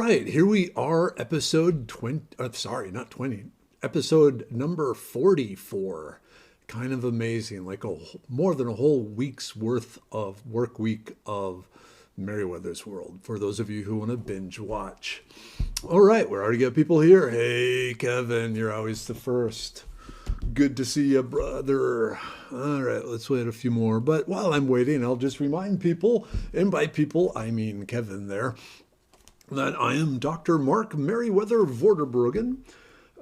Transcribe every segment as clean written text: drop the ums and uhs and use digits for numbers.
Right, here we are, episode 20, sorry, not 20, episode number 44. Kind of amazing, like more than a whole week's worth of work week of Merriwether's World, for those of you who want to binge watch. All right, we already got people here. Hey, Kevin, you're always the first. Good to see you, brother. All right, let's wait a few more. But while I'm waiting, I'll just remind people, and by people, I mean Kevin there, that I am Dr. Mark Merriwether Vorderbruggen,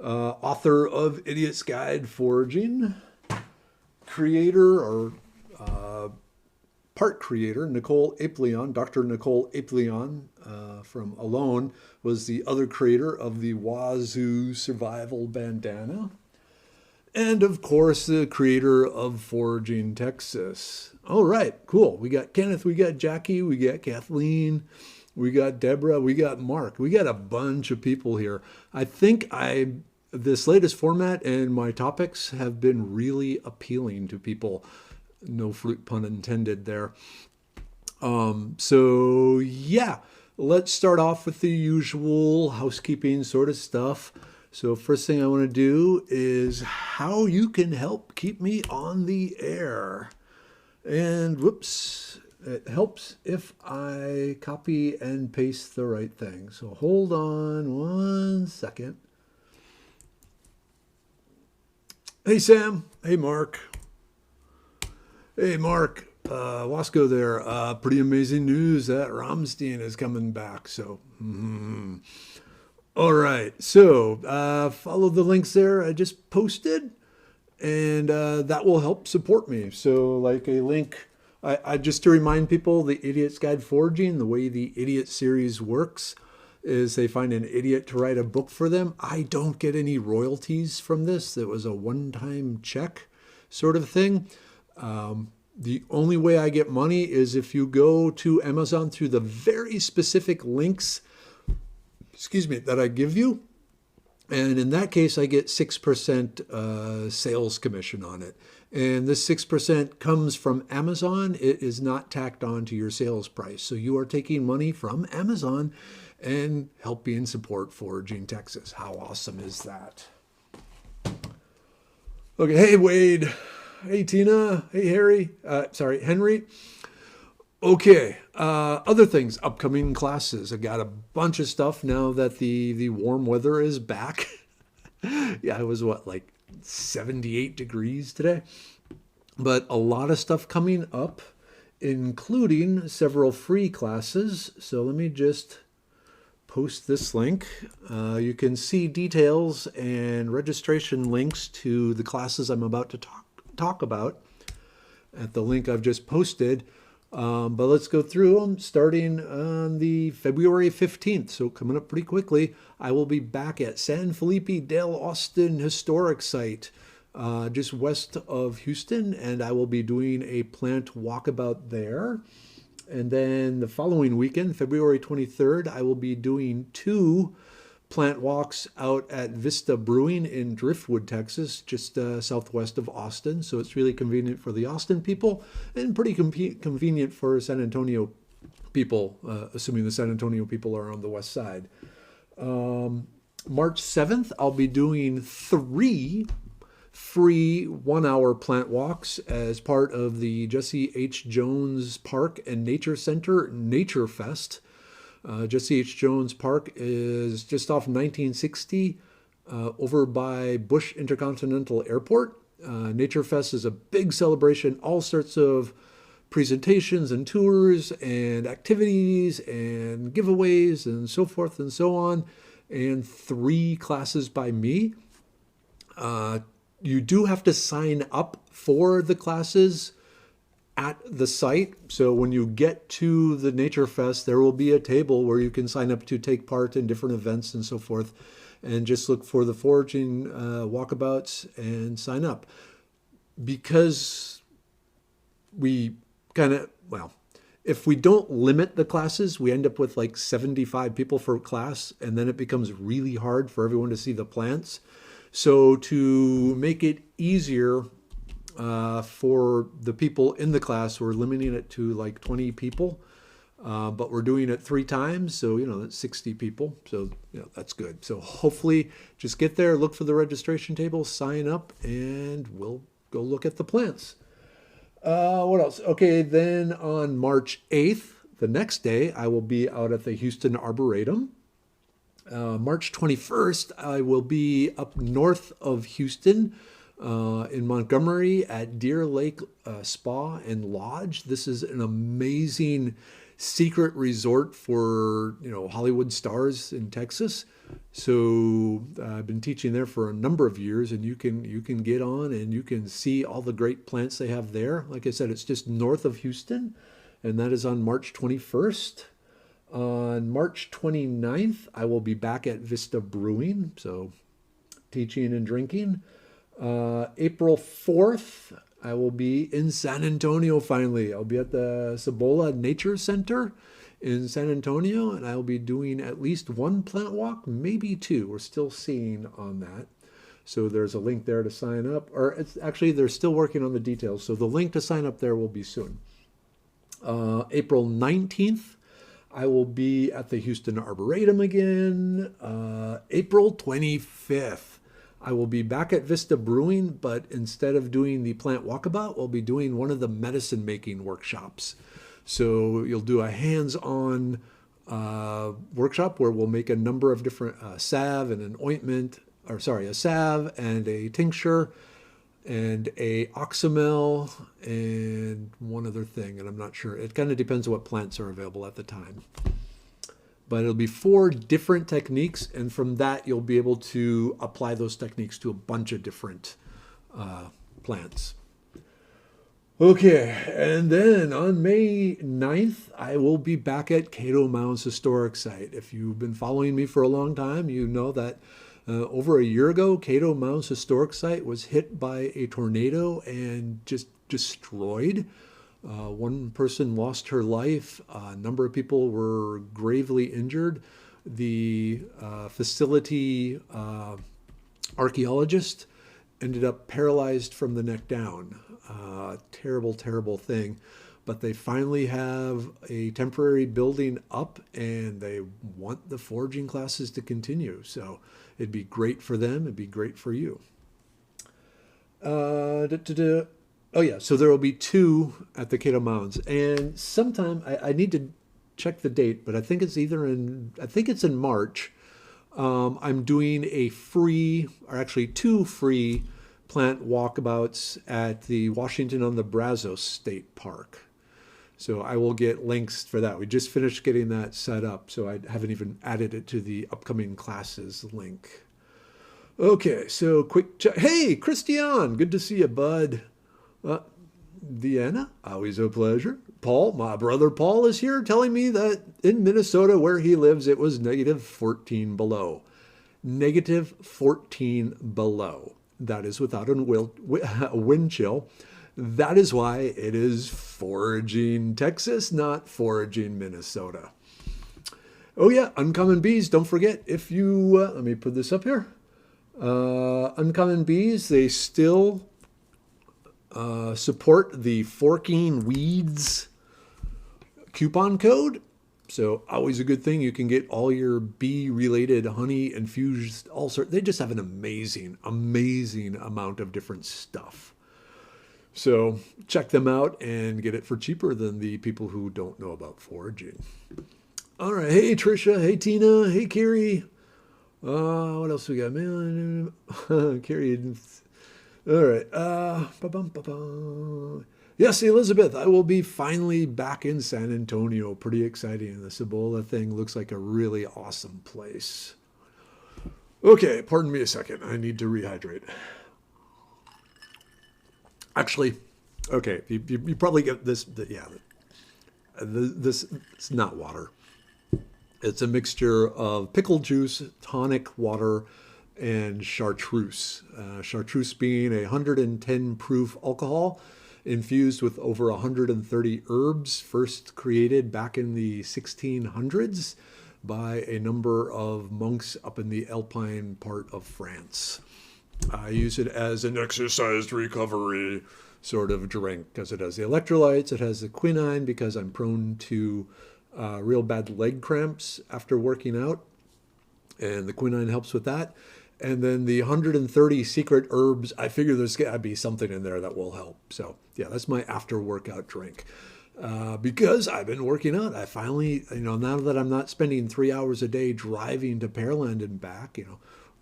author of Idiot's Guide Foraging, creator or part creator, Nicole Apleon, Dr. Nicole Apleon from Alone, was the other creator of the Wazoo Survival Bandana. And of course, the creator of Foraging Texas. All right, cool. We got Kenneth, we got Jackie, we got Kathleen, we got Deborah, we got Mark. We got a bunch of people here. I think this latest format and my topics have been really appealing to people. No fruit pun intended there. So yeah, let's start off with the usual housekeeping sort of stuff. So first thing I want to do is how you can help keep me on the air. And whoops, it helps if I copy and paste the right thing. So hold on one second. Hey, Sam. Hey, Mark. Hey, Mark. Wasco there. Pretty amazing news that Ramstein is coming back. So, all right. So follow the links there I just posted, and that will help support me. So like a link, I just to remind people, the Idiot's Guide Foraging, the way the Idiot series works is they find an idiot to write a book for them. I don't get any royalties from this. It was a one-time check sort of thing. The only way I get money is if you go to Amazon through the very specific links, that I give you. And in that case, I get 6% sales commission on it. And this 6% comes from Amazon. It is not tacked on to your sales price. So you are taking money from Amazon and helping support Foraging Texas. How awesome is that? Okay, hey, Wade. Hey, Tina. Hey, Henry. Okay, other things, upcoming classes. I got a bunch of stuff now that the warm weather is back. Yeah, it was like 78 degrees today. But a lot of stuff coming up, including several free classes. So let me just post this link. You can see details and registration links to the classes I'm about to talk about at the link I've just posted. But let's go through them starting on the February 15th. So coming up pretty quickly, I will be back at San Felipe del Austin Historic Site, just west of Houston, and I will be doing a plant walkabout there. And then the following weekend, February 23rd, I will be doing 2 plant walks out at Vista Brewing in Driftwood, Texas, just southwest of Austin. So it's really convenient for the Austin people and pretty convenient for San Antonio people, assuming the San Antonio people are on the west side. March 7th, I'll be doing 3 free 1-hour plant walks as part of the Jesse H. Jones Park and Nature Center Nature Fest. Jesse H. Jones Park is just off 1960 over by Bush Intercontinental Airport. Nature Fest is a big celebration, all sorts of presentations and tours and activities and giveaways and so forth and so on, and 3 classes by me. You do have to sign up for the classes at the site. So when you get to the Nature Fest, there will be a table where you can sign up to take part in different events and so forth, and just look for the foraging walkabouts and sign up. Because we if we don't limit the classes, we end up with like 75 people for a class, and then it becomes really hard for everyone to see the plants. So to make it easier for the people in the class, we're limiting it to like 20 people. But we're doing it 3 times, so that's 60 people. So that's good. So hopefully, just get there, look for the registration table, sign up, and we'll go look at the plants. What else? Okay, then on March 8th, the next day, I will be out at the Houston Arboretum. March 21st, I will be up north of Houston in Montgomery at Deer Lake Spa and Lodge. This is an amazing secret resort for Hollywood stars in Texas. So I've been teaching there for a number of years, and you can get on and you can see all the great plants they have there. Like I said, it's just north of Houston, and that is on March 21st. On March 29th, I will be back at Vista Brewing, so teaching and drinking. April 4th, I will be in San Antonio finally. I'll be at the Cibola Nature Center in San Antonio, and I'll be doing at least one plant walk, maybe 2. We're still seeing on that. So there's a link there to sign up, or it's actually, they're still working on the details. So the link to sign up there will be soon. April 19th, I will be at the Houston Arboretum again. April 25th, I will be back at Vista Brewing, but instead of doing the plant walkabout, we'll be doing one of the medicine making workshops. So you'll do a hands-on workshop where we'll make a number of different salve and an ointment, a salve and a tincture and a oxymel and one other thing, and I'm not sure. It kind of depends on what plants are available at the time. But it'll be 4 different techniques, and from that you'll be able to apply those techniques to a bunch of different plants. Okay, and then on May 9th, I will be back at Cato Mounds Historic Site. If you've been following me for a long time, you know that over a year ago, Cato Mounds Historic Site was hit by a tornado and just destroyed. One person lost her life. A number of people were gravely injured. The facility archaeologist ended up paralyzed from the neck down. Terrible, terrible thing. But they finally have a temporary building up, and they want the foraging classes to continue. So it'd be great for them. It'd be great for you. Oh yeah, so there will be 2 at the Cato Mounds, and sometime I need to check the date, but I think it's in March. I'm doing a free, or actually 2 free plant walkabouts at the Washington on the Brazos State Park. So I will get links for that. We just finished getting that set up, so I haven't even added it to the upcoming classes link. Okay, so quick check. Hey, Christian, good to see you, bud. Deanna, always a pleasure. Paul, my brother Paul, is here telling me that in Minnesota where he lives, it was negative 14 below. Negative 14 below. That is without a wind chill. That is why it is Foraging Texas, not Foraging Minnesota. Oh yeah, Uncommon Bees, don't forget, if you, let me put this up here. Uncommon Bees, they still support the Forking Weeds coupon code. So always a good thing. You can get all your bee-related honey infused, all sorts. They just have an amazing, amazing amount of different stuff. So check them out and get it for cheaper than the people who don't know about foraging. All right. Hey, Trisha. Hey, Tina. Hey, Carrie. What else we got? Man, Carrie. All right. Yes, Elizabeth, I will be finally back in San Antonio. Pretty exciting. The Cibola thing looks like a really awesome place. Okay, pardon me a second. I need to rehydrate. Actually, okay, you probably get this. This it's not water. It's a mixture of pickle juice, tonic water, and chartreuse. Chartreuse being a 110 proof alcohol infused with over 130 herbs, first created back in the 1600s by a number of monks up in the Alpine part of France. I use it as an exercise recovery sort of drink because it has the electrolytes, it has the quinine because I'm prone to real bad leg cramps after working out, and the quinine helps with that. And then the 130 secret herbs, I figure there's got to be something in there that will help. So yeah, that's my after workout drink. Because I've been working out, I finally, now that I'm not spending 3 hours a day driving to Pearland and back,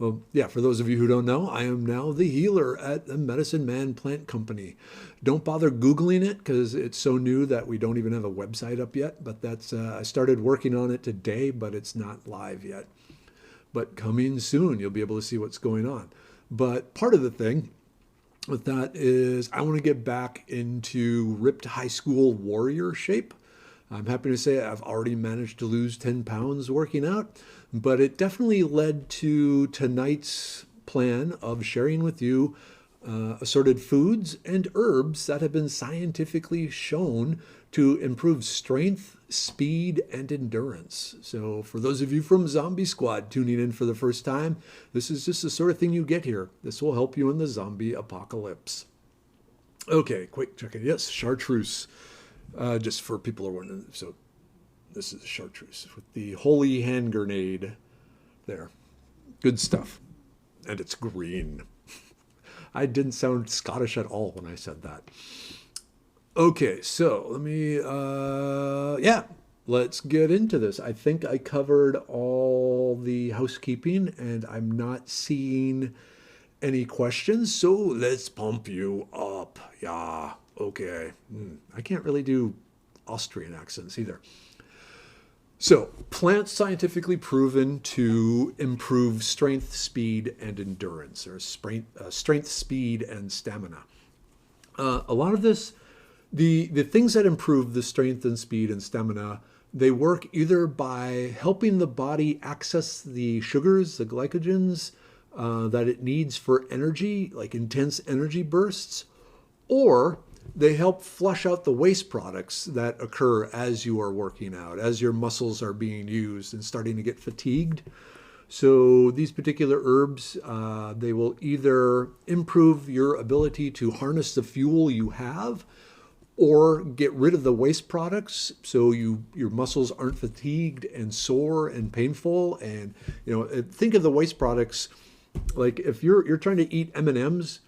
well, yeah, for those of you who don't know, I am now the healer at the Medicine Man Plant Company. Don't bother Googling it because it's so new that we don't even have a website up yet. But that's, I started working on it today, but it's not live yet. But coming soon, you'll be able to see what's going on. But part of the thing with that is I want to get back into ripped high school warrior shape. I'm happy to say I've already managed to lose 10 pounds working out, but it definitely led to tonight's plan of sharing with you assorted foods and herbs that have been scientifically shown to improve strength, speed, and endurance. So for those of you from Zombie Squad tuning in for the first time, this is just the sort of thing you get here. This will help you in the zombie apocalypse. Okay, quick check-in. Yes, chartreuse. Just for people who are wondering, so this is chartreuse with the holy hand grenade there. Good stuff. And it's green. I didn't sound Scottish at all when I said that. Okay, so let me, let's get into this. I think I covered all the housekeeping and I'm not seeing any questions, so let's pump you up. Yeah, okay. I can't really do Austrian accents either. So, plants scientifically proven to improve strength, speed, and endurance, or strength, speed, and stamina. A lot of this, the things that improve the strength and speed and stamina, they work either by helping the body access the sugars, the glycogens, that it needs for energy, like intense energy bursts, or they help flush out the waste products that occur as you are working out, as your muscles are being used and starting to get fatigued. So these particular herbs, they will either improve your ability to harness the fuel you have or get rid of the waste products so your muscles aren't fatigued and sore and painful. And think of the waste products like if you're trying to eat M&Ms.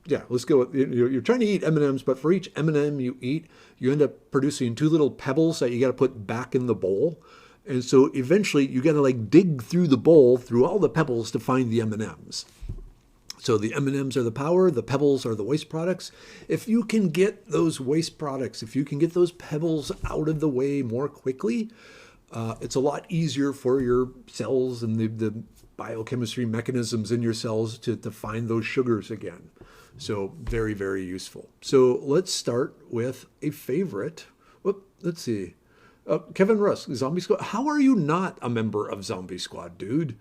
Yeah, let's go. You're trying to eat M&Ms, but for each M&M you eat, you end up producing 2 little pebbles that you got to put back in the bowl. And so eventually you got to dig through the bowl, through all the pebbles to find the M&Ms. So the M&Ms are the power, the pebbles are the waste products. If you can get those waste products, if you can get those pebbles out of the way more quickly, it's a lot easier for your cells and the biochemistry mechanisms in your cells to find those sugars again. So very, very useful. So let's start with a favorite. Let's see. Kevin Rusk, Zombie Squad. How are you not a member of Zombie Squad, dude?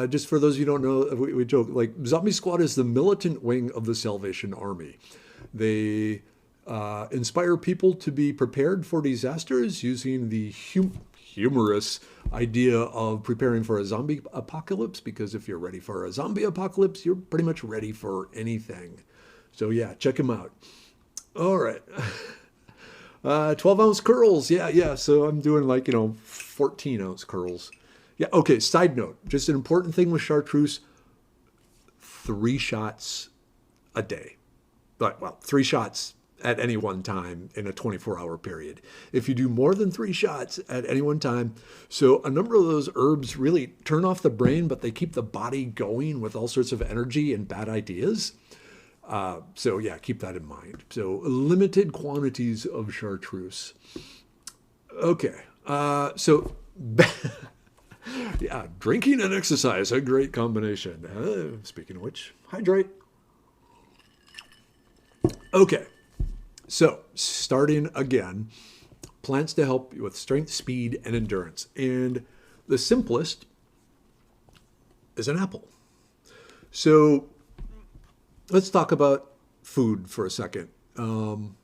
Just for those of you who don't know, we joke, Zombie Squad is the militant wing of the Salvation Army. They inspire people to be prepared for disasters using the humorous idea of preparing for a zombie apocalypse, because if you're ready for a zombie apocalypse, you're pretty much ready for anything. So yeah, check him out. All right. 12-ounce curls. Yeah. So I'm doing 14-ounce curls. Yeah, okay, side note, just an important thing with chartreuse, 3 shots a day. 3 shots at any one time in a 24-hour period. If you do more than 3 shots at any one time, so a number of those herbs really turn off the brain, but they keep the body going with all sorts of energy and bad ideas. So yeah, keep that in mind. So limited quantities of chartreuse. Okay, so yeah, drinking and exercise, a great combination. Speaking of which, hydrate. Okay. So, starting again, plants to help you with strength, speed, and endurance. And the simplest is an apple. So, let's talk about food for a second. And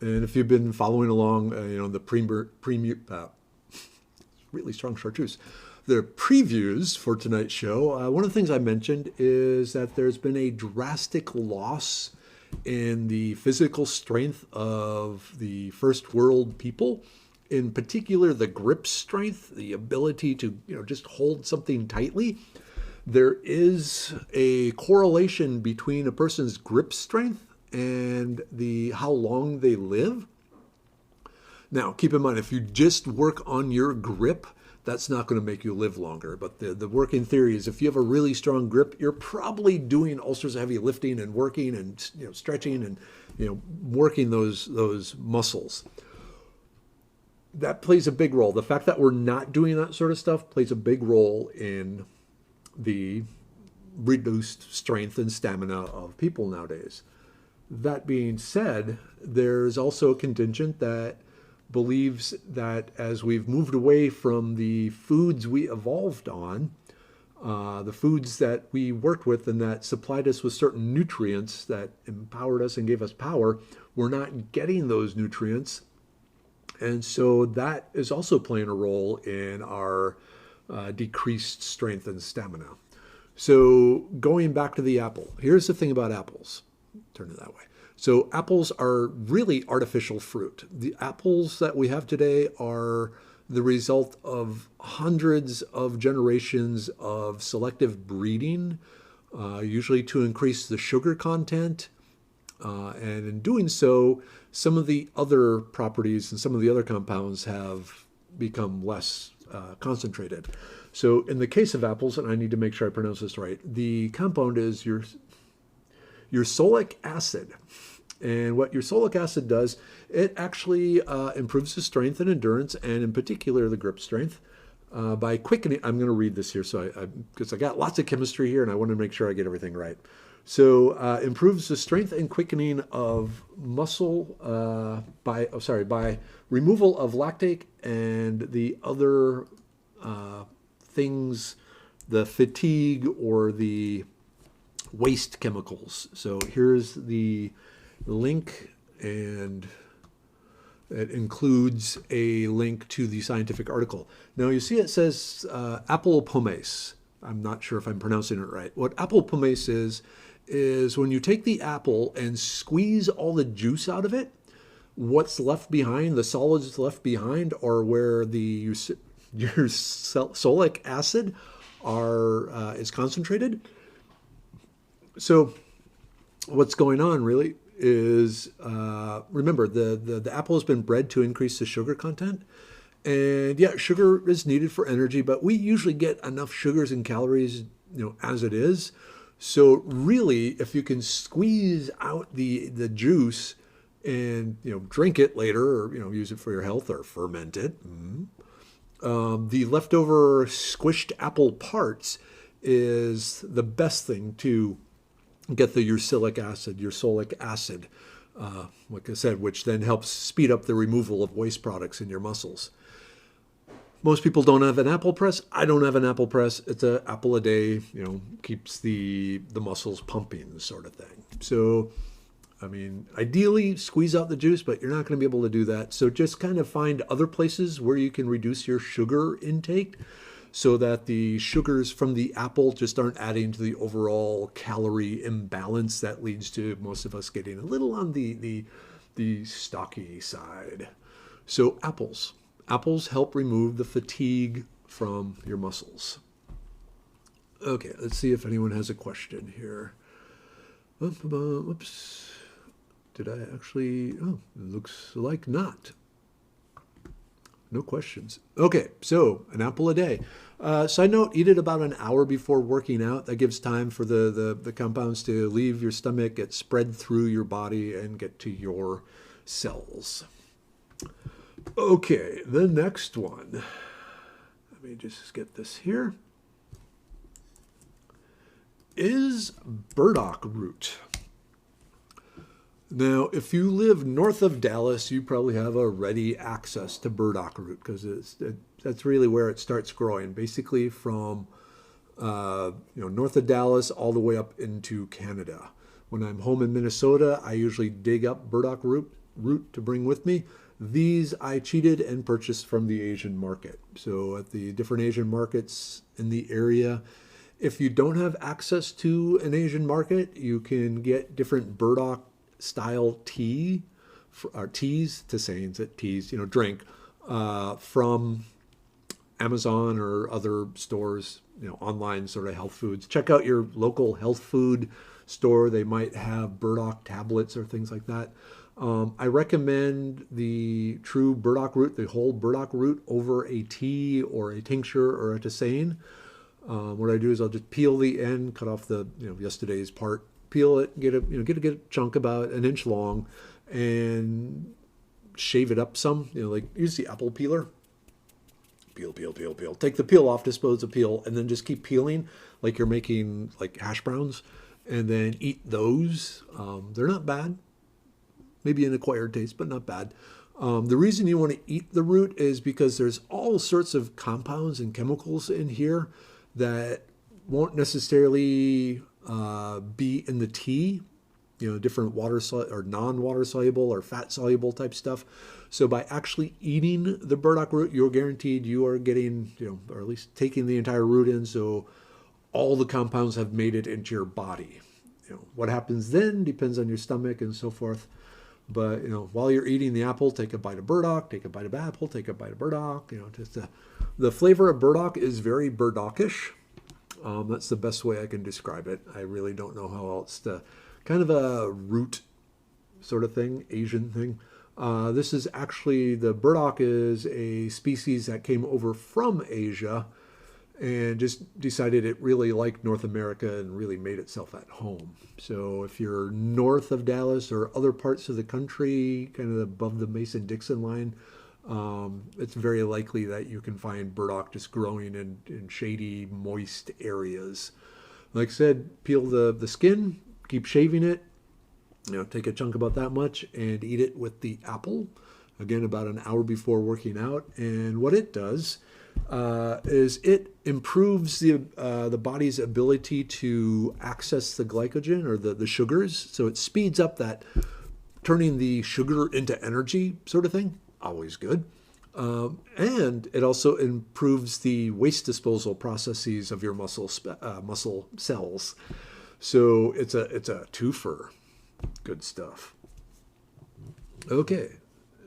if you've been following along, the really strong chartreuse, the previews for tonight's show, one of the things I mentioned is that there's been a drastic loss in the physical strength of the first world people in particular the grip strength, the ability to just hold something tightly. There is a correlation between a person's grip strength and the how long they live. Now, keep in mind, if you just work on your grip, that's not going to make you live longer. But the working theory is if you have a really strong grip, you're probably doing all sorts of heavy lifting and working and stretching and working those muscles. That plays a big role. The fact that we're not doing that sort of stuff plays a big role in the reduced strength and stamina of people nowadays. That being said, there's also a contingent that believes that as we've moved away from the foods we evolved on, the foods that we worked with and that supplied us with certain nutrients that empowered us and gave us power, we're not getting those nutrients. And so that is also playing a role in our decreased strength and stamina. So going back to the apple, here's the thing about apples. Turn it that way. So apples are really artificial fruit. The apples that we have today are the result of hundreds of generations of selective breeding, usually to increase the sugar content. And in doing so, some of the other properties and some of the other compounds have become less concentrated. So in the case of apples, and I need to make sure I pronounce this right, the compound is ursolic acid. And what ursolic acid does, it actually improves the strength and endurance, and in particular the grip strength, by quickening. I'm going to read this here, because I got lots of chemistry here, and I want to make sure I get everything right. So improves the strength and quickening of muscle by removal of lactate and the other things, the fatigue or the waste chemicals. So here's the link, and it includes a link to the scientific article. Now you see it says apple pomace. I'm not sure if I'm pronouncing it right. What apple pomace is when you take the apple and squeeze all the juice out of it, what's left behind, the solids left behind, are where the ursolic acid is concentrated. So what's going on really is, remember, the apple has been bred to increase the sugar content. And yeah, sugar is needed for energy, but we usually get enough sugars and calories, as it is. So really, if you can squeeze out the juice and, drink it later, or, use it for your health or ferment it, the leftover squished apple parts is the best thing to get the ursolic acid, like I said, which then helps speed up the removal of waste products in your muscles. Most people don't have an apple press. I don't have an apple press. It's an apple a day, keeps the muscles pumping, sort of thing. So, ideally squeeze out the juice, but you're not going to be able to do that. So just kind of find other places where you can reduce your sugar intake so that the sugars from the apple just aren't adding to the overall calorie imbalance that leads to most of us getting a little on the stocky side. So apples. Apples help remove the fatigue from your muscles. Okay, let's see if anyone has a question here. Whoops. Did I actually? Oh, it looks like not. No questions. Okay, so an apple a day. Side note, eat it about an hour before working out. That gives time for the compounds to leave your stomach, get spread through your body, and get to your cells. Okay, the next one. Let me just get this here. Is burdock root. Now, if you live north of Dallas, you probably have a ready access to burdock root because that's really where it starts growing. Basically, from north of Dallas all the way up into Canada. When I'm home in Minnesota, I usually dig up burdock root to bring with me. These I cheated and purchased from the Asian market. So at the different Asian markets in the area, if you don't have access to an Asian market, you can get different burdock style tea, or teas, to saying that teas, drink, from Amazon or other stores, online sort of health foods. Check out your local health food store. They might have burdock tablets or things like that. I recommend the true burdock root, the whole burdock root, over a tea or a tincture or a tisane. What I do is I'll just peel the end, cut off the yesterday's part, peel it, get a chunk about an inch long, and shave it up some. Like use the apple peeler. Peel. Take the peel off, dispose of peel, and then just keep peeling like you're making like hash browns, and then eat those. They're not bad. Maybe an acquired taste, but not bad. The reason you want to eat the root is because there's all sorts of compounds and chemicals in here that won't necessarily be in the tea. Different water or non-water soluble or fat soluble type stuff. So by actually eating the burdock root, you're guaranteed you are getting, or at least taking the entire root in. So all the compounds have made it into your body. What happens then depends on your stomach and so forth. But, while you're eating the apple, take a bite of burdock, take a bite of apple, take a bite of burdock. The flavor of burdock is very burdockish. That's the best way I can describe it. I really don't know how else to, kind of a root sort of thing, Asian thing. This is actually, the burdock is a species that came over from Asia and just decided it really liked North America and really made itself at home. So if you're north of Dallas or other parts of the country, kind of above the Mason-Dixon line, it's very likely that you can find burdock just growing in shady, moist areas. Like I said, peel the skin, keep shaving it, take a chunk about that much and eat it with the apple. Again, about an hour before working out. And what it does is it improves the body's ability to access the glycogen or the sugars. So it speeds up that turning the sugar into energy sort of thing. Always good. And it also improves the waste disposal processes of your muscle cells. So it's a twofer. Good stuff. Okay.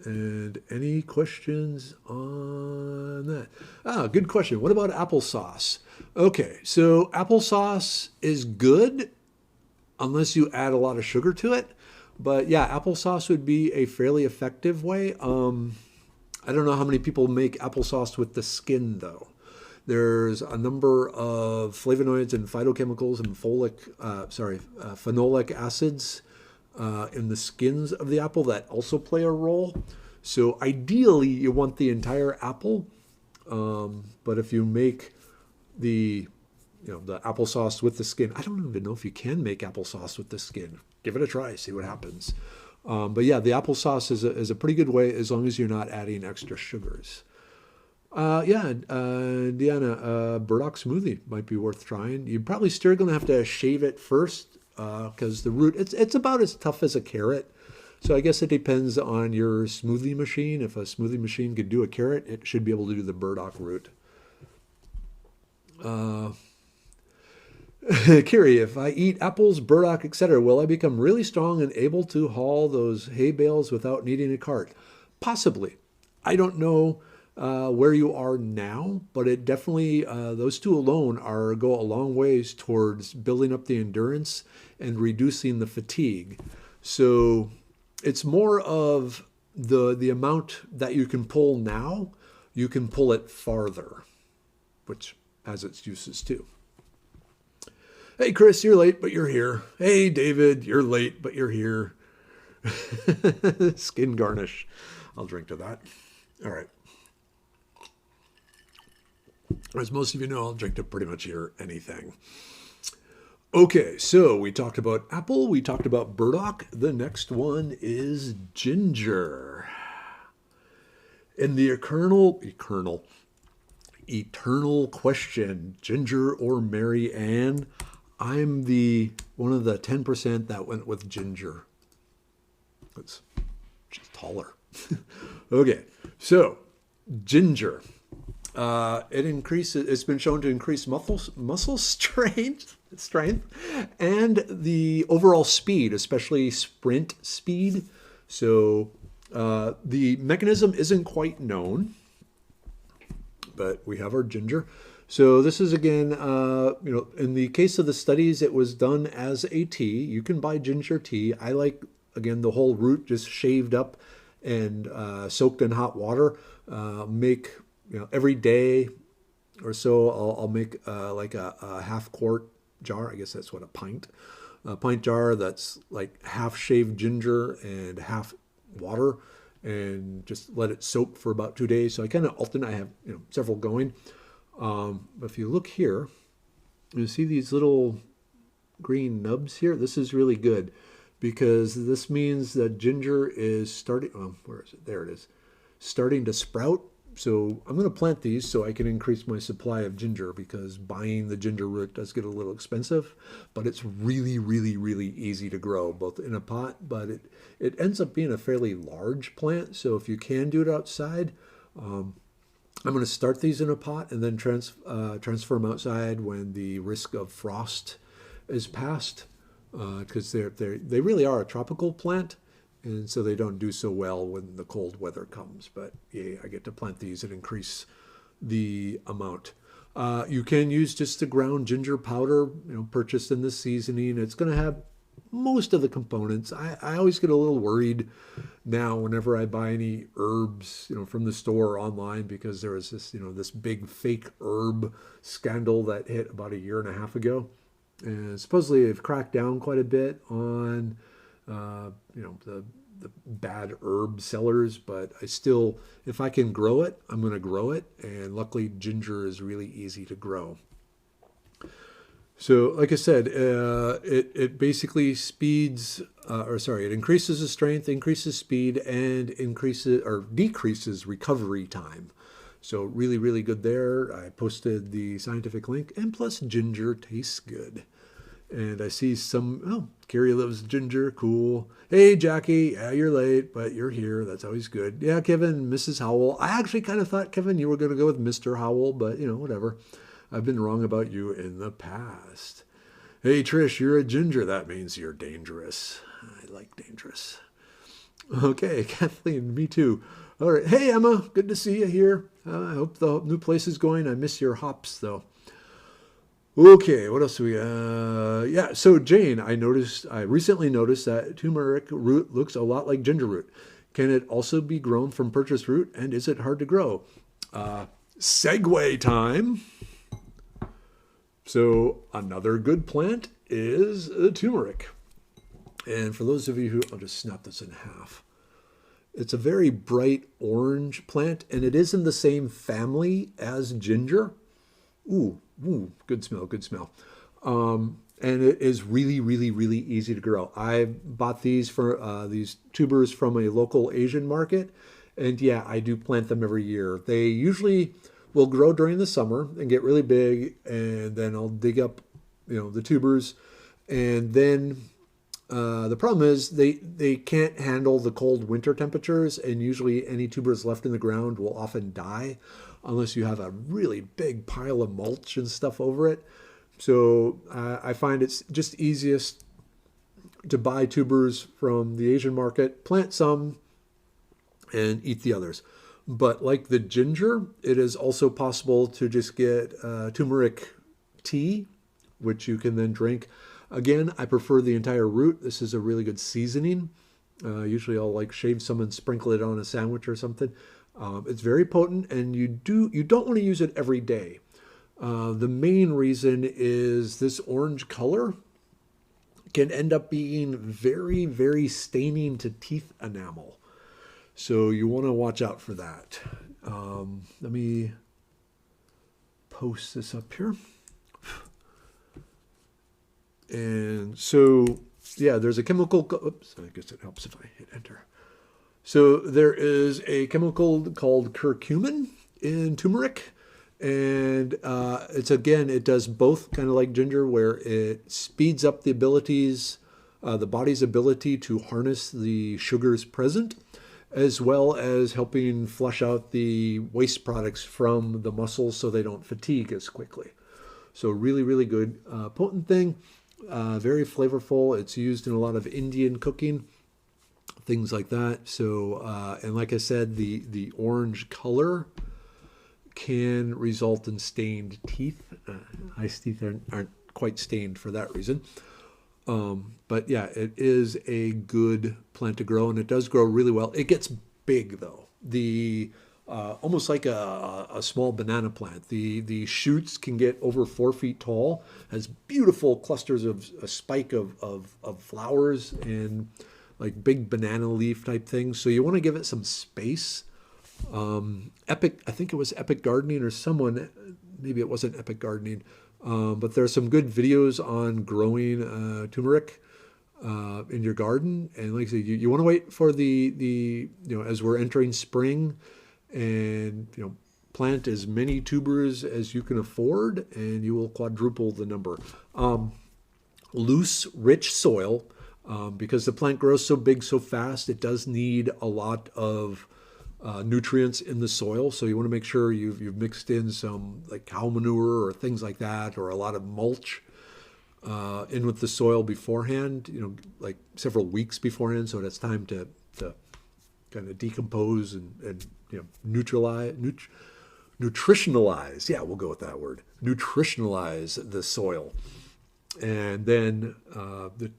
And any questions on that? Good question. What about applesauce? Okay, so applesauce is good unless you add a lot of sugar to it. But yeah, applesauce would be a fairly effective way. I don't know how many people make applesauce with the skin, though. There's a number of flavonoids and phytochemicals and phenolic acids in the skins of the apple that also play a role. So ideally, you want the entire apple. But if you make the applesauce with the skin, I don't even know if you can make applesauce with the skin. Give it a try, see what happens. But yeah, the applesauce is a pretty good way as long as you're not adding extra sugars. Deanna, burdock smoothie might be worth trying. You're probably still going to have to shave it first because the root, it's about as tough as a carrot. So I guess it depends on your smoothie machine. If a smoothie machine could do a carrot, it should be able to do the burdock root. Kiri, if I eat apples, burdock, etc., will I become really strong and able to haul those hay bales without needing a cart? Possibly. I don't know where you are now, but it definitely, those two alone go a long ways towards building up the endurance and reducing the fatigue. So it's more of the amount that you can pull now, you can pull it farther, which has its uses too. Hey, Chris, you're late, but you're here. Hey, David, you're late, but you're here. Skin garnish. I'll drink to that. All right. As most of you know, I'll drink to pretty much anything. Okay, so we talked about apple. We talked about burdock. The next one is ginger. In the eternal question, ginger or Mary Ann? I'm one of the 10% that went with ginger. It's just taller. Okay, so ginger. It's been shown to increase muscle strength and the overall speed, especially sprint speed. So The mechanism isn't quite known, but we have our ginger. So this is again, in the case of the studies, it was done as a tea. You can buy ginger tea. I like, again, the whole root just shaved up and soaked in hot water. Make, every day or so, I'll make like a half quart jar. I guess that's what a pint jar that's like half shaved ginger and half water, and just let it soak for about 2 days. So I kind of alternate. I have several going. But if you look here, you see these little green nubs here. This is really good because this means that ginger is starting. Where is it? There it is, starting to sprout. So I'm going to plant these so I can increase my supply of ginger, because buying the ginger root does get a little expensive, but it's really, really, really easy to grow, both in a pot, but it ends up being a fairly large plant. So if you can do it outside, I'm going to start these in a pot and then transfer them outside when the risk of frost is past, because they really are a tropical plant. And so they don't do so well when the cold weather comes. But yeah, I get to plant these and increase the amount. You can use just the ground ginger powder, purchased in the seasoning. It's going to have most of the components. I always get a little worried now whenever I buy any herbs, from the store or online, because there was this, this big fake herb scandal that hit about 1.5 years ago. And supposedly they've cracked down quite a bit on the bad herb sellers, but I still, if I can grow it, I'm going to grow it. And luckily ginger is really easy to grow. So like I said, it basically it increases the strength, increases speed, and decreases recovery time. So really, really good there. I posted the scientific link, and plus ginger tastes good. And I see Carrie loves ginger. Cool. Hey, Jackie. Yeah, you're late, but you're here. That's always good. Yeah, Kevin, Mrs. Howell. I actually kind of thought, Kevin, you were going to go with Mr. Howell, but, whatever. I've been wrong about you in the past. Hey, Trish, you're a ginger. That means you're dangerous. I like dangerous. Okay, Kathleen, me too. All right. Hey, Emma. Good to see you here. I hope the new place is going. I miss your hops, though. Okay, what else do we, so Jane, I recently noticed that turmeric root looks a lot like ginger root. Can it also be grown from purchased root, and is it hard to grow? Segue time. So another good plant is turmeric. And for those of you who, I'll just snap this in half. It's a very bright orange plant, and it is in the same family as ginger. Ooh, good smell, good smell. And it is really, really, really easy to grow. I bought these tubers from a local Asian market. And yeah, I do plant them every year. They usually will grow during the summer and get really big. And then I'll dig up, the tubers. And then the problem is they can't handle the cold winter temperatures. And usually any tubers left in the ground will often die, unless you have a really big pile of mulch and stuff over it. So I find it's just easiest to buy tubers from the Asian market, plant some, and eat the others. But like the ginger, it is also possible to just get turmeric tea, which you can then drink. Again, I prefer the entire root. This is a really good seasoning. Usually I'll shave some and sprinkle it on a sandwich or something. It's very potent, and you don't want to use it every day. The main reason is this orange color can end up being very, very staining to teeth enamel. So you want to watch out for that. Let me post this up here. And so, yeah, there's a chemical. Oops, I guess it helps if I hit enter. So there is a chemical called curcumin in turmeric, and it does both, kind of like ginger, where it speeds up the body's ability to harness the sugars present, as well as helping flush out the waste products from the muscles so they don't fatigue as quickly. So really, really good, potent thing, very flavorful. It's used in a lot of Indian cooking things like that. So, and like I said, the orange color can result in stained teeth. Ice teeth aren't quite stained for that reason. But yeah, it is a good plant to grow, and it does grow really well. It gets big though. Almost like a small banana plant. The shoots can get over 4 feet tall. Has beautiful clusters of a spike of flowers and like big banana leaf type things. So you want to give it some space. Epic, I think it was Epic Gardening or someone, maybe it wasn't Epic Gardening, but there are some good videos on growing turmeric in your garden. And like I said, you want to wait for the as we're entering spring, and plant as many tubers as you can afford, and you will quadruple the number. Loose, rich soil, because the plant grows so big so fast, it does need a lot of nutrients in the soil. So you want to make sure you've mixed in some like cow manure or things like that, or a lot of mulch in with the soil beforehand, like several weeks beforehand, so it's time to kind of decompose and nutritionalize. Yeah, we'll go with that word. Nutritionalize the soil. And then the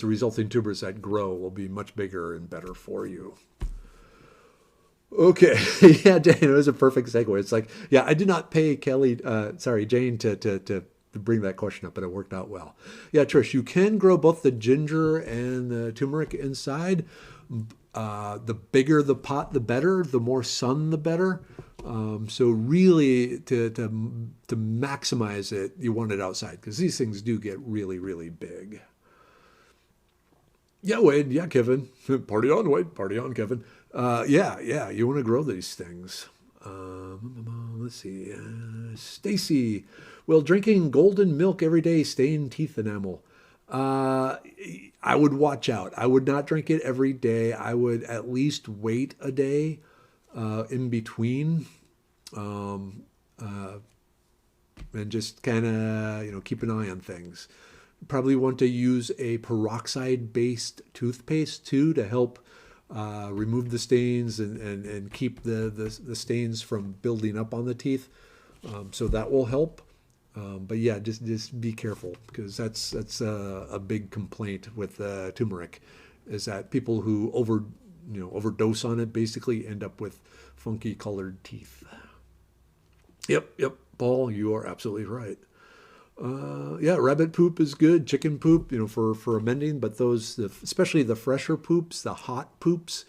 resulting tubers that grow will be much bigger and better for you. Okay, yeah, Jane, it was a perfect segue. It's like, yeah, I did not pay Jane to bring that question up, but it worked out well. Yeah, Trish, you can grow both the ginger and the turmeric inside. The bigger the pot, the better. The more sun, the better. So really, to maximize it, you want it outside, because these things do get really, really big. Yeah, Wade. Yeah, Kevin. Party on, Wade. Party on, Kevin. Yeah, you want to grow these things. Let's see. Stacy. Well, drinking golden milk every day stain teeth enamel. I would watch out. I would not drink it every day. I would at least wait a day in between, and just kind of keep an eye on things. Probably want to use a peroxide-based toothpaste too to help remove the stains and keep the stains from building up on the teeth. So that will help. But yeah, just be careful, because that's a big complaint with turmeric, is that people who overdose on it basically end up with funky colored teeth. Yep, Paul, you are absolutely right. Yeah, rabbit poop is good. Chicken poop, for amending, but those, especially the fresher poops, the hot poops.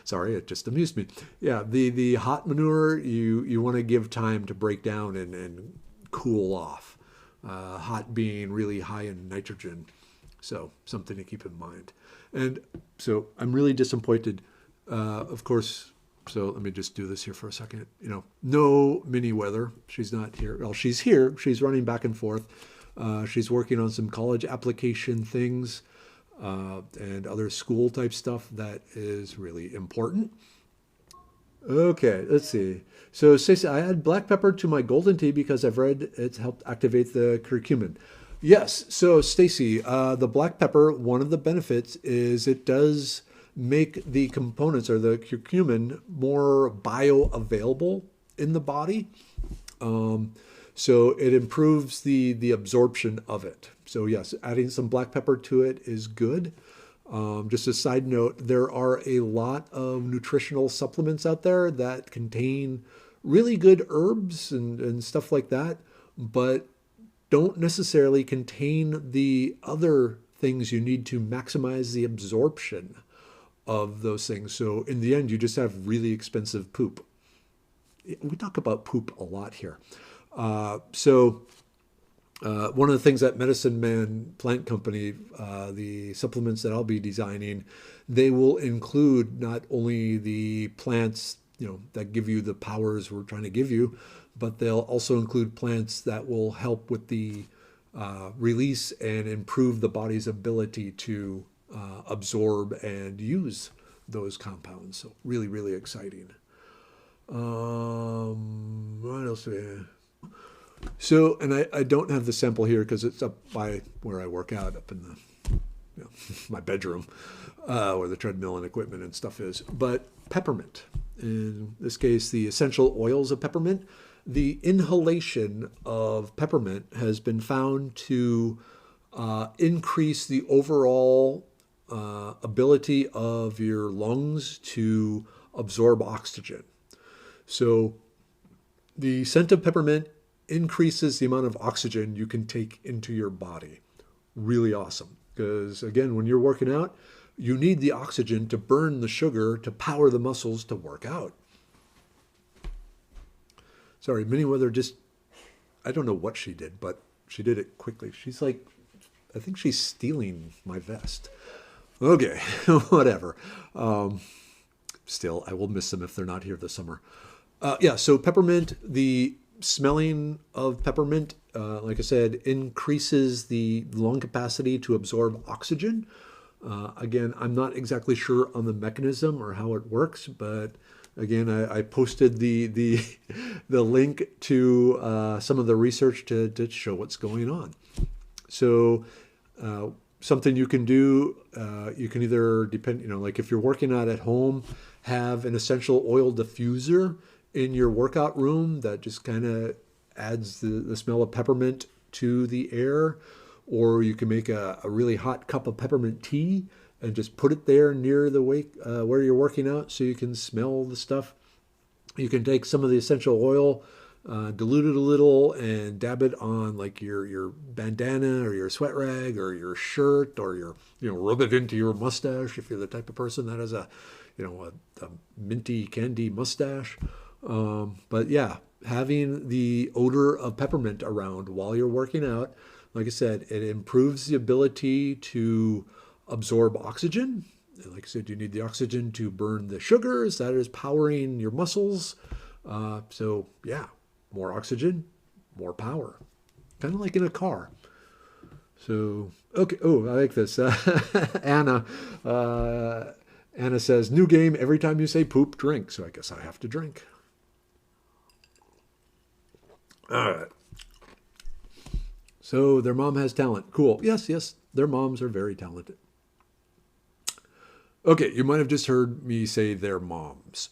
Sorry, it just amused me. Yeah, the hot manure, you want to give time to break down and cool off. Hot being really high in nitrogen, so something to keep in mind. And so I'm really disappointed, of course. So let me just do this here for a second. No Merriwether. She's not here. Well, she's here. She's running back and forth. She's working on some college application things. And other school type stuff that is really important. Okay, let's see. So Stacey, I add black pepper to my golden tea because I've read it's helped activate the curcumin. Yes, so Stacey, the black pepper, one of the benefits is it does make the components or the curcumin more bioavailable in the body. So it improves the absorption of it. So yes, adding some black pepper to it is good. Just a side note, there are a lot of nutritional supplements out there that contain really good herbs and stuff like that, but don't necessarily contain the other things you need to maximize the absorption of those things. So in the end, you just have really expensive poop. We talk about poop a lot here. One of the things that Medicine Man Plant Company, the supplements that I'll be designing, they will include not only the plants, that give you the powers we're trying to give you, but they'll also include plants that will help with the release and improve the body's ability to absorb and use those compounds. So really, really exciting. What else do we have? So, and I don't have the sample here because it's up by where I work out, up in the my bedroom, where the treadmill and equipment and stuff is. But peppermint, in this case, the essential oils of peppermint, the inhalation of peppermint has been found to increase the overall ability of your lungs to absorb oxygen. So the scent of peppermint increases the amount of oxygen you can take into your body. Really awesome. Because again, when you're working out, you need the oxygen to burn the sugar to power the muscles to work out. Sorry, Merriwether just, I don't know what she did, but she did it quickly. She's like, I think she's stealing my vest. Okay, whatever. Still, I will miss them if they're not here this summer. Yeah, so peppermint, the smelling of peppermint, like I said, increases the lung capacity to absorb oxygen. Again, I'm not exactly sure on the mechanism or how it works, but again, I posted the link to some of the research to show what's going on. So something you can do, you can either like if you're working out at home, have an essential oil diffuser in your workout room that just kind of adds the smell of peppermint to the air. Or you can make a really hot cup of peppermint tea and just put it there near the where you're working out so you can smell the stuff. You can take some of the essential oil, dilute it a little, and dab it on like your bandana or your sweat rag or your shirt, or rub it into your mustache if you're the type of person that has a minty candy mustache. But yeah, having the odor of peppermint around while you're working out, like I said, it improves the ability to absorb oxygen. Like I said, you need the oxygen to burn the sugars. That is powering your muscles. So yeah, more oxygen, more power. Kind of like in a car. So, okay. Oh, I like this. Anna says, new game, every time you say poop, drink. So I guess I have to drink. All right. So their mom has talent. Cool. Yes, their moms are very talented. Okay, you might have just heard me say their moms.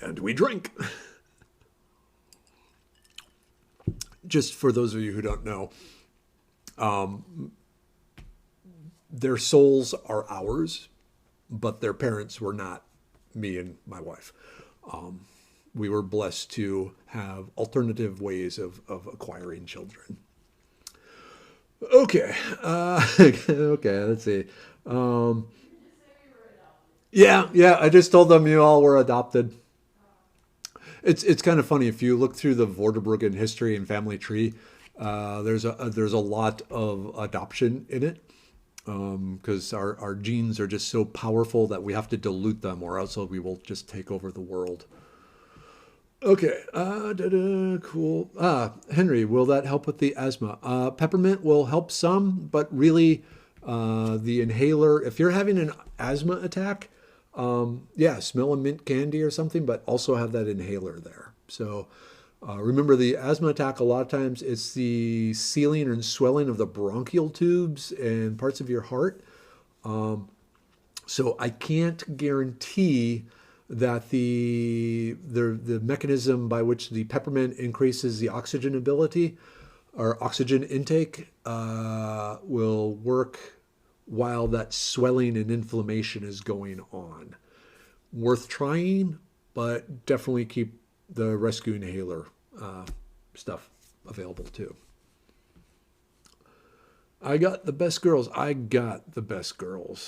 And we drink. Just for those of you who don't know, their souls are ours, but their parents were not me and my wife. We were blessed to have alternative ways of acquiring children. Okay. Okay, let's see. Yeah, I just told them you all were adopted. It's kind of funny if you look through the Vorderbruggen history and family tree. There's a lot of adoption in it because our genes are just so powerful that we have to dilute them, or else we will just take over the world. Okay, cool. Henry, will that help with the asthma? Peppermint will help some, but really, the inhaler, if you're having an asthma attack, yeah, smell a mint candy or something, but also have that inhaler there. So remember, the asthma attack, a lot of times it's the sealing and swelling of the bronchial tubes and parts of your heart. So I can't guarantee that the mechanism by which the peppermint increases the oxygen ability or oxygen intake will work while that swelling and inflammation is going on. Worth trying, but definitely keep the rescue inhaler stuff available too. I got the best girls.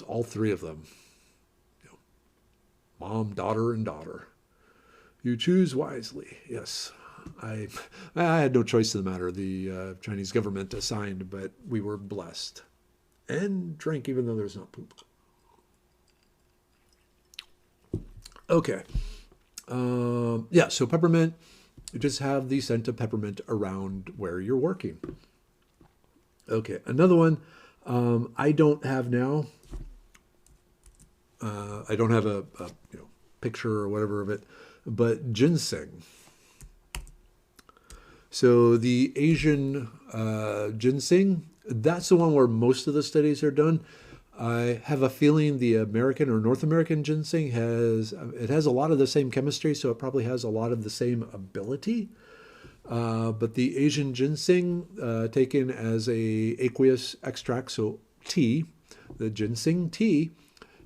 All three of them. Mom, daughter, and daughter. You choose wisely. Yes. I had no choice in the matter. The Chinese government assigned, but we were blessed. And drank even though there's not poop. Okay. Yeah, so peppermint, you just have the scent of peppermint around where you're working. Okay, another one I don't have now. I don't have a picture or whatever of it, but ginseng. So the Asian ginseng, that's the one where most of the studies are done. I have a feeling the American or North American ginseng has a lot of the same chemistry, so it probably has a lot of the same ability. But the Asian ginseng, taken as a aqueous extract, so tea, the ginseng tea,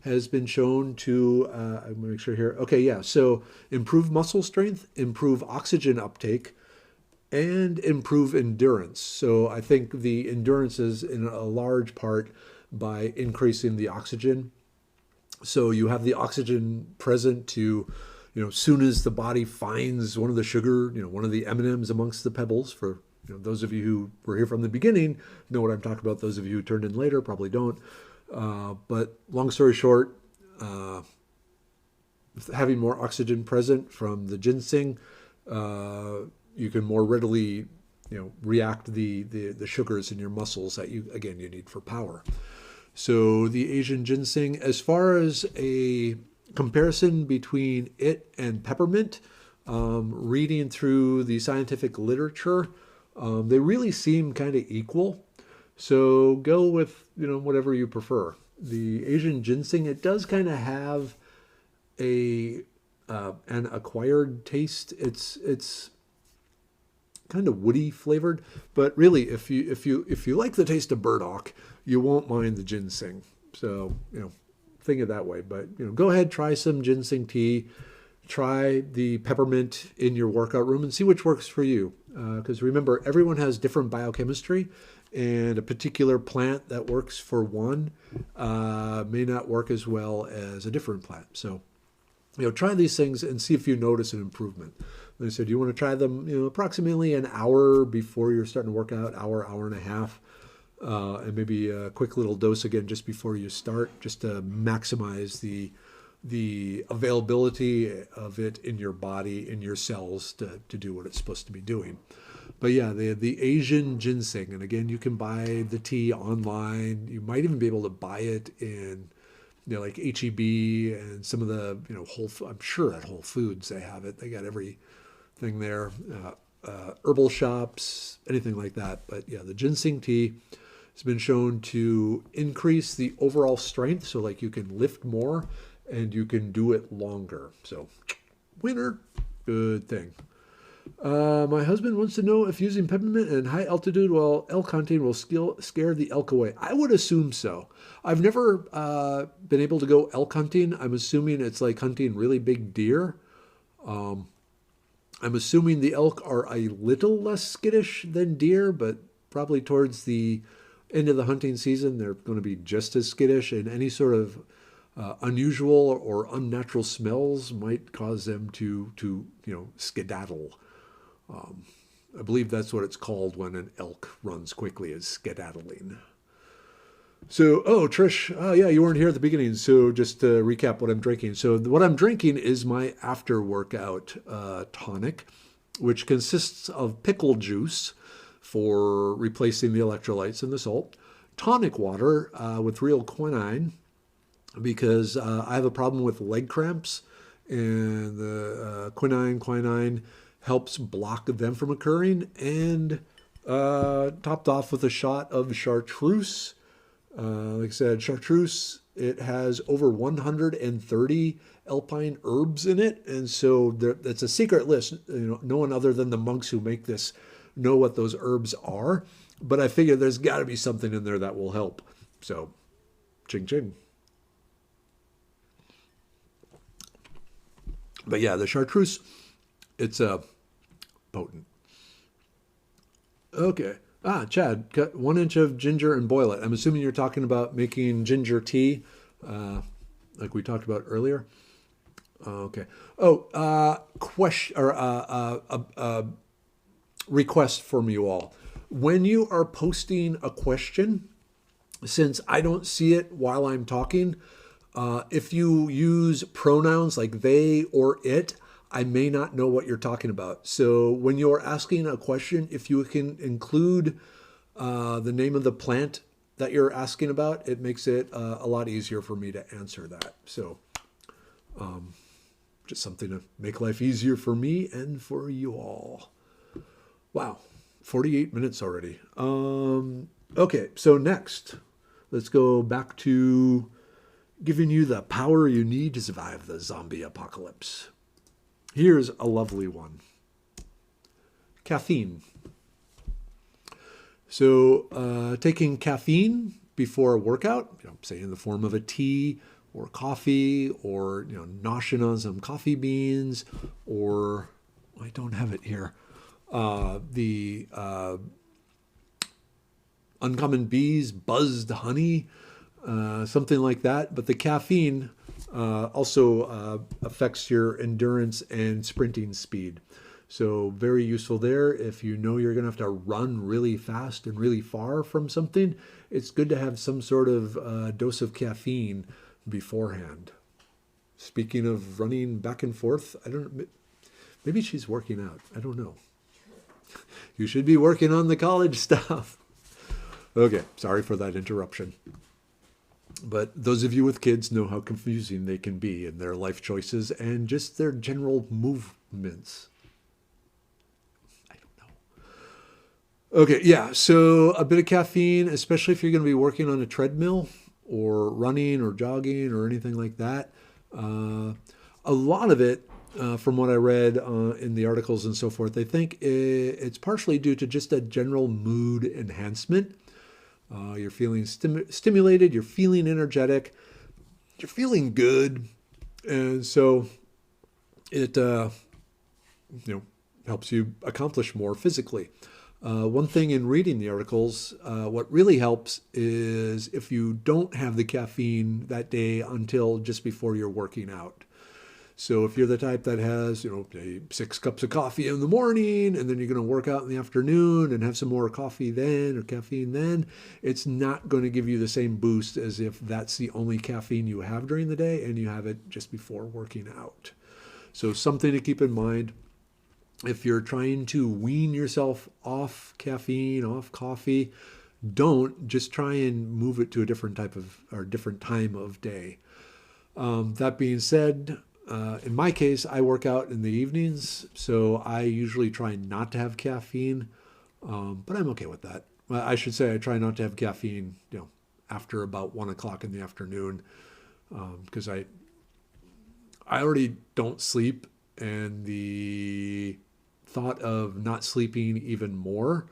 has been shown to, I'm going to make sure here. Okay, yeah. So improve muscle strength, improve oxygen uptake, and improve endurance. So I think the endurance is in a large part by increasing the oxygen. So you have the oxygen present to, soon as the body finds one of the sugar, one of the M&Ms amongst the pebbles. For those of you who were here from the beginning know what I'm talking about. Those of you who turned in later probably don't. But long story short, having more oxygen present from the ginseng, you can more readily, react the sugars in your muscles that you need for power. So the Asian ginseng, as far as a comparison between it and peppermint, reading through the scientific literature, they really seem kind of equal. So go with, whatever you prefer. The Asian ginseng, it does kind of have an acquired taste. It's kind of woody flavored, but really, if you like the taste of burdock, you won't mind the ginseng. So think of it that way. But go ahead, try some ginseng tea, try the peppermint in your workout room, and see which works for you. Because remember, everyone has different biochemistry, and a particular plant that works for one may not work as well as a different plant. So try these things and see if you notice an improvement. Like I said, you want to try them, approximately an hour before you're starting to work out, hour and a half, and maybe a quick little dose again just before you start, just to maximize the availability of it in your body, in your cells to do what it's supposed to be doing. But yeah, the Asian ginseng, and again, you can buy the tea online. You might even be able to buy it in like HEB and some of the I'm sure at Whole Foods they have it. They got everything there, herbal shops, anything like that. But yeah, the ginseng tea has been shown to increase the overall strength, so like you can lift more and you can do it longer. So winner, good thing. My husband wants to know if using peppermint in high altitude while elk hunting will scare the elk away. I would assume so. I've never been able to go elk hunting. I'm assuming it's like hunting really big deer. I'm assuming the elk are a little less skittish than deer, but probably towards the end of the hunting season, they're going to be just as skittish, and any sort of unusual or unnatural smells might cause them to skedaddle. I believe that's what it's called when an elk runs quickly, is skedaddling. So, Trish, yeah, you weren't here at the beginning. So just to recap what I'm drinking. So what I'm drinking is my after-workout tonic, which consists of pickle juice for replacing the electrolytes and the salt, tonic water with real quinine, because I have a problem with leg cramps, and the quinine helps block them from occurring, and topped off with a shot of chartreuse. Like I said, chartreuse, it has over 130 alpine herbs in it, and so that's a secret list. No one other than the monks who make this know what those herbs are, but I figure there's got to be something in there that will help. So, ching ching. But yeah, the chartreuse, it's potent. Okay. Chad, cut 1 inch of ginger and boil it. I'm assuming you're talking about making ginger tea, like we talked about earlier. Okay. Question or request from you all. When you are posting a question, since I don't see it while I'm talking, if you use pronouns like they or it, I may not know what you're talking about. So when you're asking a question, if you can include the name of the plant that you're asking about, it makes it a lot easier for me to answer that. So just something to make life easier for me and for you all. Wow, 48 minutes already. Okay, so next, let's go back to giving you the power you need to survive the zombie apocalypse. Here's a lovely one. Caffeine. So taking caffeine before a workout, say in the form of a tea or coffee, or noshing on some coffee beans, or I don't have it here, the uncommon bees, buzzed honey, something like that. But the caffeine also affects your endurance and sprinting speed. So very useful there. If you know you're going to have to run really fast and really far from something, it's good to have some sort of dose of caffeine beforehand. Speaking of running back and forth, maybe she's working out. I don't know. You should be working on the college stuff. Okay, sorry for that interruption. But those of you with kids know how confusing they can be in their life choices and just their general movements. Okay, yeah, so a bit of caffeine, especially if you're going to be working on a treadmill or running or jogging or anything like that. A lot of it, from what I read in the articles and so forth, they think it's partially due to just a general mood enhancement. You're feeling stimulated, you're feeling energetic, you're feeling good, and so it helps you accomplish more physically. One thing in reading the articles, what really helps is if you don't have the caffeine that day until just before you're working out. So if you're the type that has, 6 cups of coffee in the morning, and then you're going to work out in the afternoon and have some more coffee then or caffeine then, it's not going to give you the same boost as if that's the only caffeine you have during the day and you have it just before working out. So something to keep in mind. If you're trying to wean yourself off caffeine, off coffee, don't just try and move it to a different time of day. That being said, in my case, I work out in the evenings, so I usually try not to have caffeine, but I'm okay with that. I should say I try not to have caffeine, after about 1 o'clock in the afternoon, because I already don't sleep, and the thought of not sleeping even more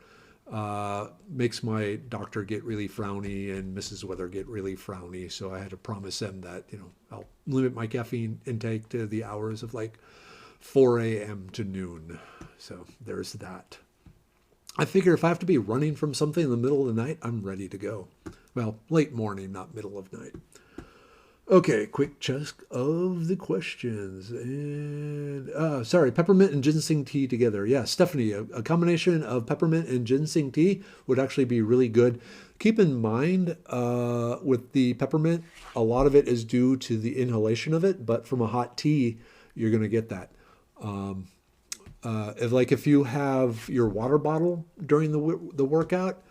makes my doctor get really frowny and Mrs. Weather get really frowny. So I had to promise them that, I'll limit my caffeine intake to the hours of like 4 a.m. to noon. So there's that. I figure if I have to be running from something in the middle of the night, I'm ready to go. Well, late morning, not middle of night. Okay, quick check of the questions. And peppermint and ginseng tea together. Yeah, Stephanie, a combination of peppermint and ginseng tea would actually be really good. Keep in mind with the peppermint, a lot of it is due to the inhalation of it, but from a hot tea, you're going to get that. If you have your water bottle during the workout,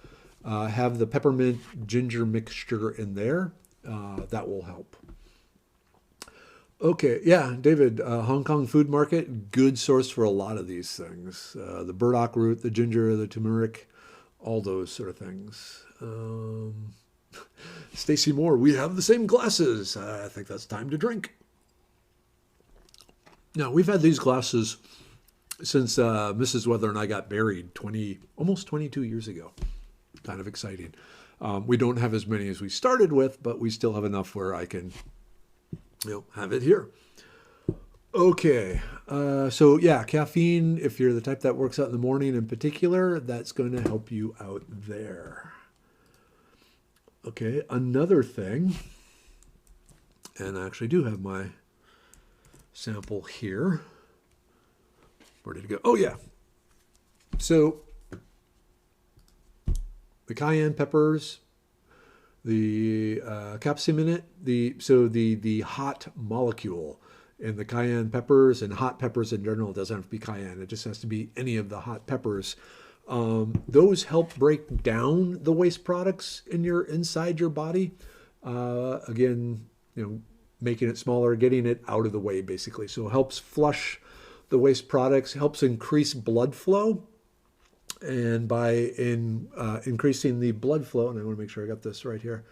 have the peppermint ginger mixture in there. That will help. Okay, yeah, David, Hong Kong food market, good source for a lot of these things. The burdock root, the ginger, the turmeric, all those sort of things. Stacy Moore, we have the same glasses. I think that's time to drink. Now, we've had these glasses since Mrs. Weather and I got married almost 22 years ago. Kind of exciting. We don't have as many as we started with, but we still have enough where I can have it here. Okay. Caffeine, if you're the type that works out in the morning in particular, that's going to help you out there. Okay. Another thing, and I actually do have my sample here. Where did it go? Oh, yeah. So the cayenne peppers, the capsaicin, the hot molecule in the cayenne peppers and hot peppers in general, it doesn't have to be cayenne. It just has to be any of the hot peppers. Those help break down the waste products inside your body. Again, making it smaller, getting it out of the way, basically. So it helps flush the waste products, helps increase blood flow. And by increasing the blood flow, and I want to make sure I got this right here,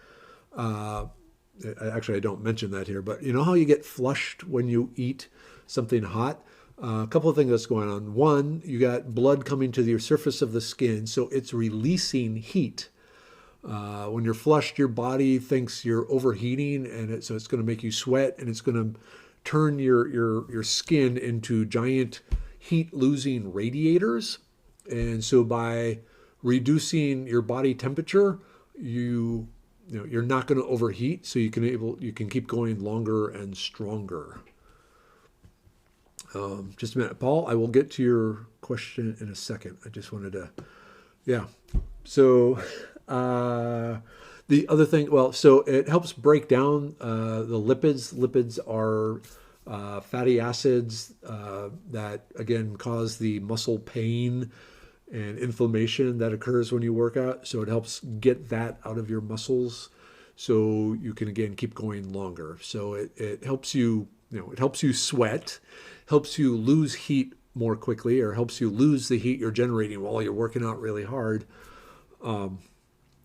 Actually, I don't mention that here, but you know how you get flushed when you eat something hot? A couple of things that's going on. One, you got blood coming to the surface of the skin, so it's releasing heat. When you're flushed, your body thinks you're overheating, and so it's going to make you sweat, and it's going to turn your skin into giant heat-losing radiators. And so by reducing your body temperature, you're not going to overheat, so you can keep going longer and stronger. Just a minute, Paul. I will get to your question in a second. I just wanted to, yeah. So the other thing, well, so it helps break down the lipids. Lipids are fatty acids that again cause the muscle pain and inflammation that occurs when you work out. So it helps get that out of your muscles, so you can again keep going longer. So it helps you, it helps you sweat, helps you lose heat more quickly, or helps you lose the heat you're generating while you're working out really hard.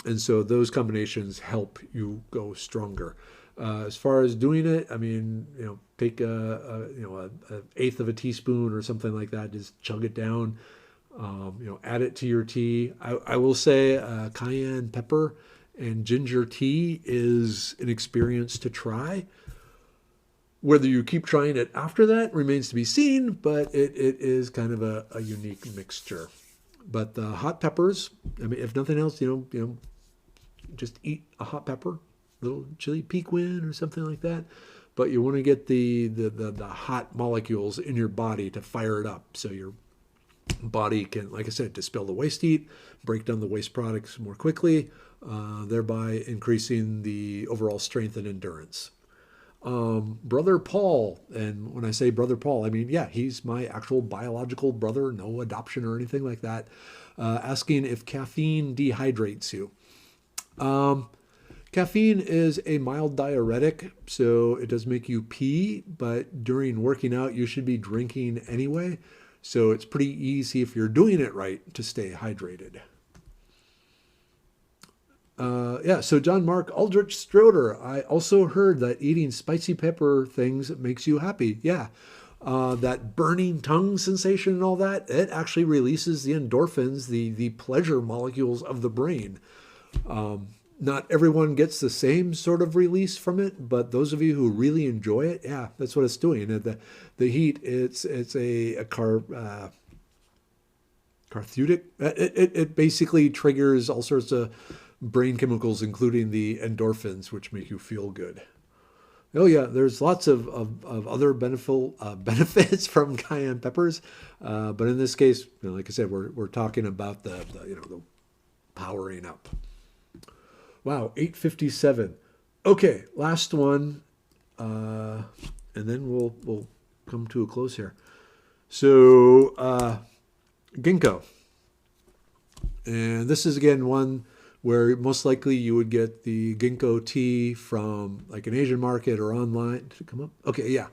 And so those combinations help you go stronger. As far as doing it, I mean, take an eighth of a teaspoon or something like that. Just chug it down. Add it to your tea. I will say cayenne pepper and ginger tea is an experience to try. Whether you keep trying it after that remains to be seen, but it is kind of a unique mixture. But the hot peppers, I mean, if nothing else, just eat a hot pepper, little chili piquin or something like that. But you want to get the hot molecules in your body to fire it up, so your body can, like I said, dispel the waste heat, break down the waste products more quickly, thereby increasing the overall strength and endurance. Brother Paul, and when I say Brother Paul, I mean, yeah, he's my actual biological brother, no adoption or anything like that, asking if caffeine dehydrates you. Caffeine is a mild diuretic, so it does make you pee, but during working out, you should be drinking anyway. So it's pretty easy, if you're doing it right, to stay hydrated. So John Mark Aldrich Stroder, I also heard that eating spicy pepper things makes you happy. Yeah, that burning tongue sensation and all that, it actually releases the endorphins, the pleasure molecules of the brain. Not everyone gets the same sort of release from it, but those of you who really enjoy it, yeah, that's what it's doing. The heat, it's a cathartic. It basically triggers all sorts of brain chemicals, including the endorphins, which make you feel good. Oh yeah, there's lots of other benefits from cayenne peppers, but in this case, like I said, we're talking about the powering up. Wow, 8:57. Okay, last one, and then we'll come to a close here. So Ginkgo, and this is again one where most likely you would get the Ginkgo tea from like an Asian market or online. Did it come up? Okay, yeah.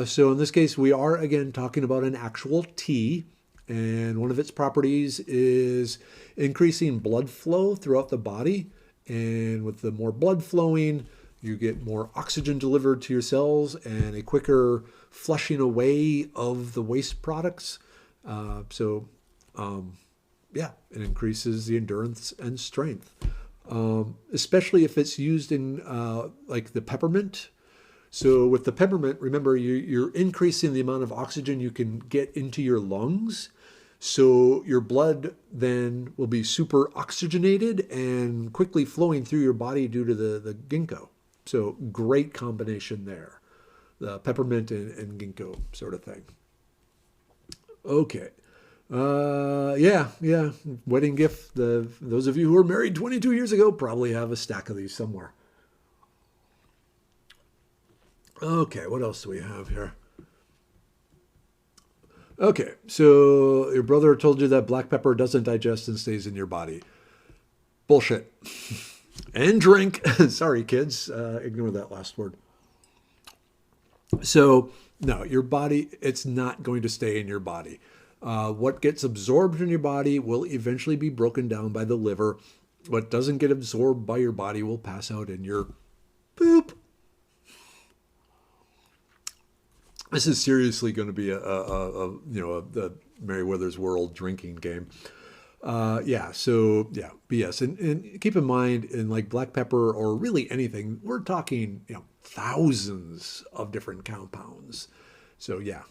So in this case, we are again talking about an actual tea, and one of its properties is increasing blood flow throughout the body. And with the more blood flowing, you get more oxygen delivered to your cells and a quicker flushing away of the waste products. It increases the endurance and strength, especially if it's used in like the peppermint. So with the peppermint, remember, you're increasing the amount of oxygen you can get into your lungs. So your blood then will be super oxygenated and quickly flowing through your body due to the ginkgo. So great combination there, the peppermint and ginkgo sort of thing. Okay. Wedding gift. Those of you who were married 22 years ago probably have a stack of these somewhere. Okay, what else do we have here? Okay, so your brother told you that black pepper doesn't digest and stays in your body. Bullshit. And drink. Sorry, kids. Ignore that last word. So, no, your body, it's not going to stay in your body. What gets absorbed in your body will eventually be broken down by the liver What doesn't get absorbed by your body will pass out in your poop. This is seriously going to be a Merriwether's World drinking game. BS. And keep in mind, in like black pepper or really anything, we're talking, thousands of different compounds. So yeah.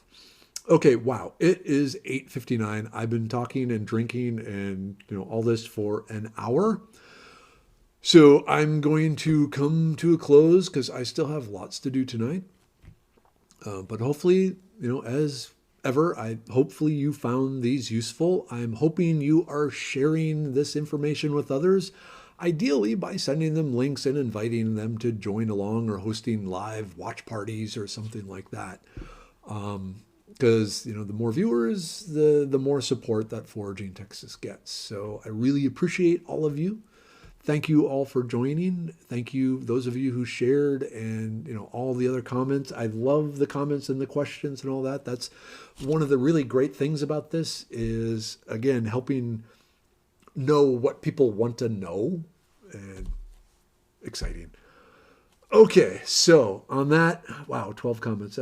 Okay, wow. It is 8:59. I've been talking and drinking and all this for an hour. So I'm going to come to a close because I still have lots to do tonight. But hopefully, as ever, hopefully you found these useful. I'm hoping you are sharing this information with others, ideally by sending them links and inviting them to join along or hosting live watch parties or something like that. Because the more viewers, the more support that Foraging Texas gets. So I really appreciate all of you. Thank you all for joining. Thank you, those of you who shared and, all the other comments. I love the comments and the questions and all that. That's one of the really great things about this is, again, helping know what people want to know, and exciting. Okay, so on that, wow, 12 comments.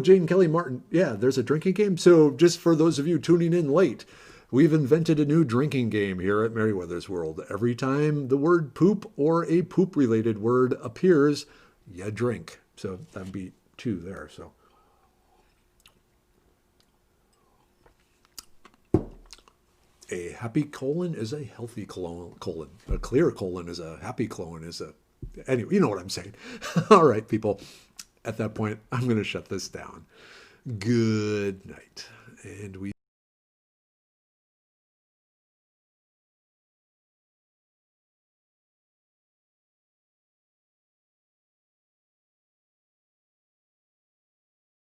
Jane Kelly Martin. Yeah, there's a drinking game. So just for those of you tuning in late, we've invented a new drinking game here at Merriwether's World. Every time the word poop or a poop-related word appears, you drink. So that'd be 2 there. So a happy colon is a healthy colon. A clear colon is a happy colon. Anyway, you know what I'm saying. All right, people. At that point, I'm going to shut this down. Good night. And we